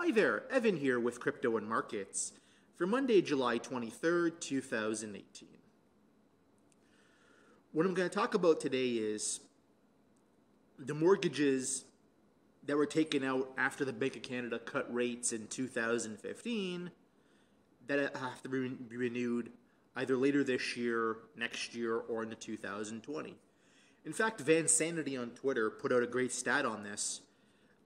Hi there, Evan here with Crypto and Markets for Monday, July 23rd, 2018. What I'm going to talk about today is the mortgages that were taken out after the Bank of Canada cut rates in 2015 that have to be renewed either later this year, next year, or into 2020. In fact, Van Sanity on Twitter put out a great stat on this,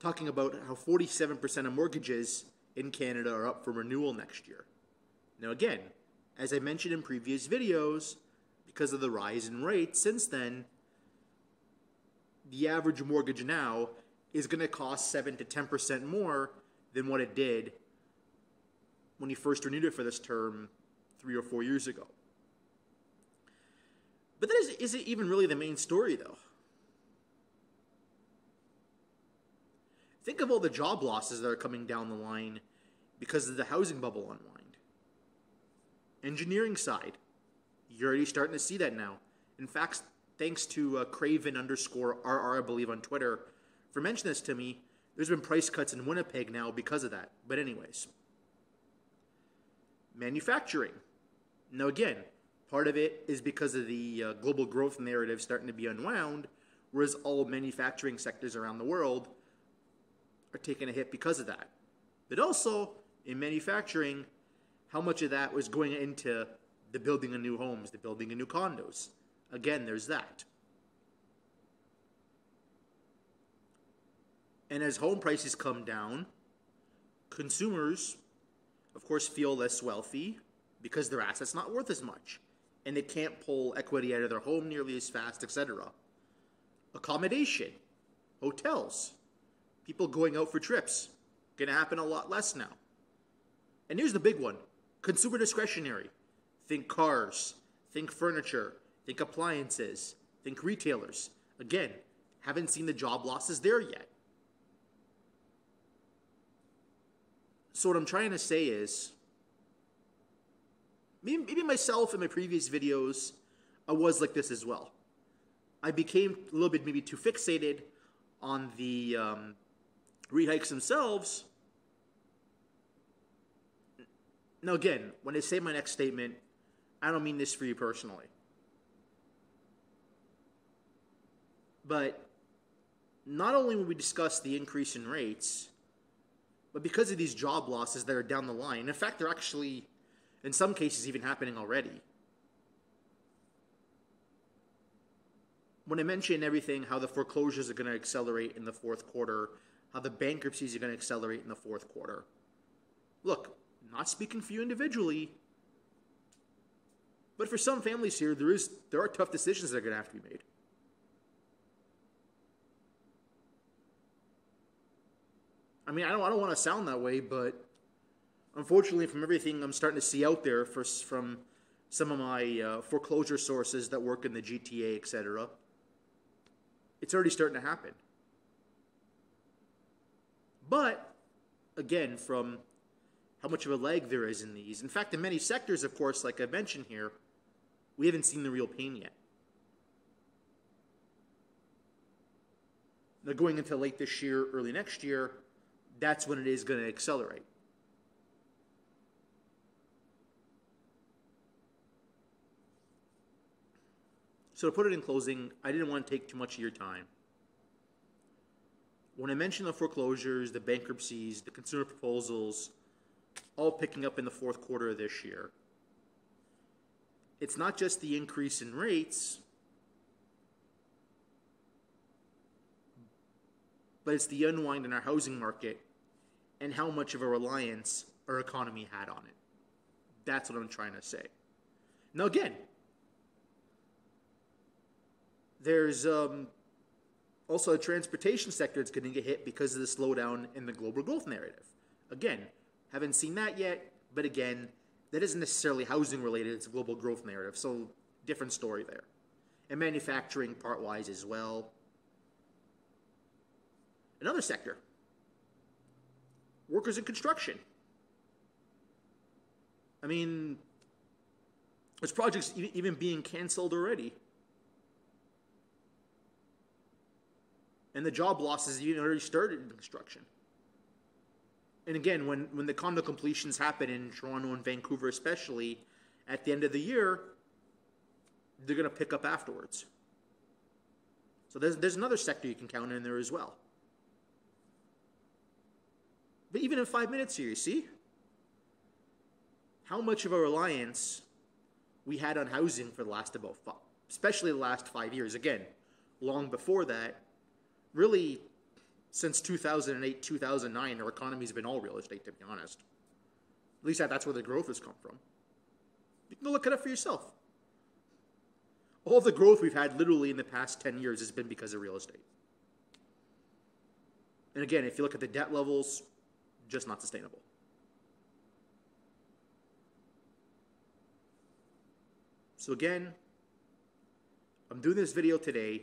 talking about how 47% of mortgages in Canada are up for renewal next year. Now again, as I mentioned in previous videos, because of the rise in rates since then, the average mortgage now is going to cost 7 to 10% more than what it did when you first renewed it for this term 3 or 4 years ago. But that isn't even really the main story, though. Think of all the job losses that are coming down the line because of the housing bubble unwind. Engineering side, you're already starting to see that now. In fact, thanks to Craven_RR, I believe, on Twitter, for mentioning this to me, there's been price cuts in Winnipeg now because of that. But anyways, manufacturing. Now again, part of it is because of the global growth narrative starting to be unwound, whereas all manufacturing sectors around the world are taking a hit because of that. But also, in manufacturing, how much of that was going into the building of new homes, the building of new condos? Again, there's that. And as home prices come down, consumers, of course, feel less wealthy because their assets not worth as much, and they can't pull equity out of their home nearly as fast, etc. Accommodation, hotels, people going out for trips, going to happen a lot less now. And here's the big one, consumer discretionary. Think cars, think furniture, think appliances, think retailers. Again, haven't seen the job losses there yet. So what I'm trying to say is, maybe myself in my previous videos, I was like this as well. I became a little bit maybe too fixated on the rate hikes themselves. Now again, when I say my next statement, I don't mean this for you personally. But not only will we discuss the increase in rates, but because of these job losses that are down the line, in fact, they're actually, in some cases, even happening already. When I mention everything, how the foreclosures are going to accelerate in the fourth quarter, how the bankruptcies are going to accelerate in the fourth quarter. Look, not speaking for you individually, but for some families here, there are tough decisions that are going to have to be made. I mean, I don't want to sound that way, but unfortunately, from everything I'm starting to see out there from some of my foreclosure sources that work in the GTA, etc., it's already starting to happen. But, again, from how much of a lag there is in these. In fact, in many sectors, of course, like I mentioned here, we haven't seen the real pain yet. Now, going into late this year, early next year, that's when it is going to accelerate. So to put it in closing, I didn't want to take too much of your time. When I mentioned the foreclosures, the bankruptcies, the consumer proposals, all picking up in the fourth quarter of this year, it's not just the increase in rates, but it's the unwind in our housing market and how much of a reliance our economy had on it. That's what I'm trying to say. Now again, there's also a transportation sector that's going to get hit because of the slowdown in the global growth narrative. Again, haven't seen that yet, but again, that isn't necessarily housing related, it's a global growth narrative, so different story there. And manufacturing part-wise as well. Another sector, workers in construction. I mean, there's projects even being canceled already. And the job losses even already started in construction. And again, when the condo completions happen in Toronto and Vancouver especially, at the end of the year, they're going to pick up afterwards. So there's another sector you can count in there as well. But even in 5 minutes here, you see how much of a reliance we had on housing for the last especially the last 5 years. Again, long before that, really since 2008, 2009, our economy's been all real estate, to be honest. At least that's where the growth has come from. You can go look it up for yourself. All the growth we've had literally in the past 10 years has been because of real estate. And again, if you look at the debt levels, just not sustainable. So again, I'm doing this video today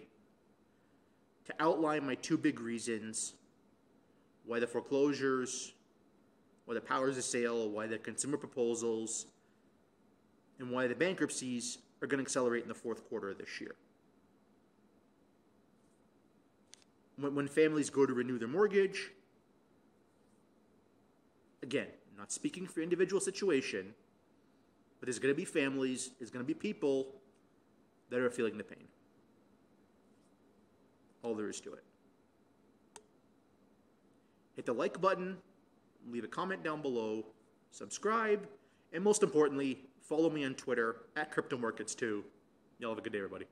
to outline my two big reasons why the foreclosures, why the powers of sale, why the consumer proposals, and why the bankruptcies are going to accelerate in the fourth quarter of this year. When families go to renew their mortgage, again, I'm not speaking for individual situation, but there's going to be families, there's going to be people that are feeling the pain. All there is to it. Hit the like button, leave a comment down below, subscribe, and most importantly, follow me on Twitter @CryptoMarkets2. Y'all have a good day, everybody.